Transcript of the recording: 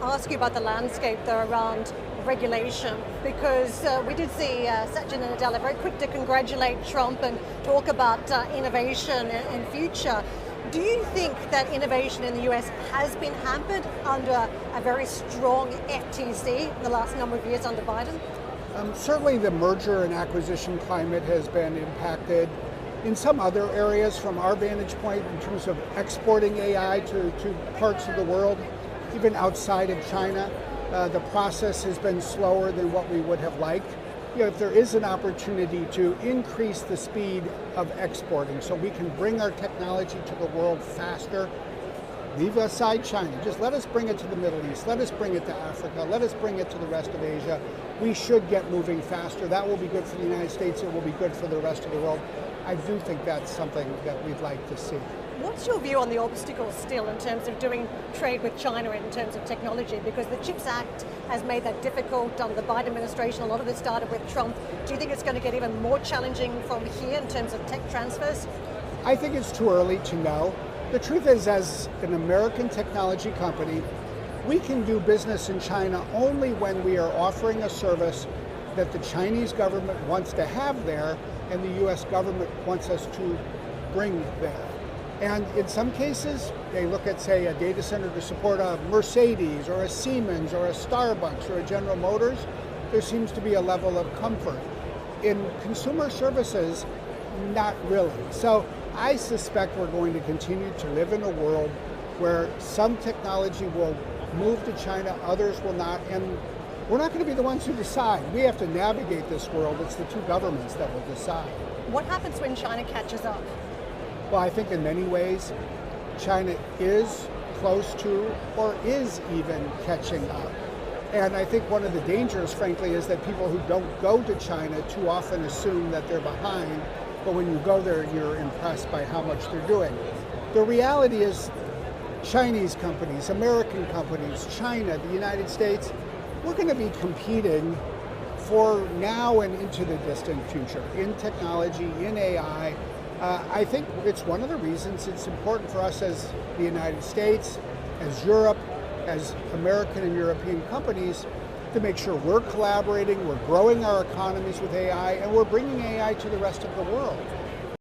to ask you about the landscape though around regulation, because we did see Satya Nadella very quick to congratulate Trump and talk about innovation and future. Do you think that innovation in the US has been hampered under a very strong FTC in the last number of years under Biden? Certainly the merger and acquisition climate has been impacted. In some other areas, from our vantage point, in terms of exporting AI to parts of the world, even outside of China, the process has been slower than what we would have liked. If there is an opportunity to increase the speed of exporting so we can bring our technology to the world faster, leave aside China, just let us bring it to the Middle East, let us bring it to Africa, let us bring it to the rest of Asia. We should get moving faster. That will be good for the United States, it will be good for the rest of the world. I do think that's something that we'd like to see. What's your view on the obstacles still in terms of doing trade with China in terms of technology? Because the CHIPS Act has made that difficult under the Biden administration. A lot of it started with Trump. Do you think it's going to get even more challenging from here in terms of tech transfers? I think it's too early to know. The truth is, as an American technology company, we can do business in China only when we are offering a service that the Chinese government wants to have there and the US government wants us to bring there. And in some cases, they look at, say, a data center to support a Mercedes or a Siemens or a Starbucks or a General Motors. There seems to be a level of comfort. In consumer services, not really. So I suspect we're going to continue to live in a world where some technology will move to China, others will not, and we're not going to be the ones who decide. We have to navigate this world. It's the two governments that will decide. What happens when China catches up? Well, I think in many ways, China is close to or is even catching up. And I think one of the dangers, frankly, is that people who don't go to China too often assume that they're behind, but when you go there, you're impressed by how much they're doing. The reality is Chinese companies, American companies, China, the United States, we're going to be competing for now and into the distant future in technology, in AI. I think it's one of the reasons it's important for us as the United States, as Europe, as American and European companies to make sure we're collaborating, we're growing our economies with AI, and we're bringing AI to the rest of the world.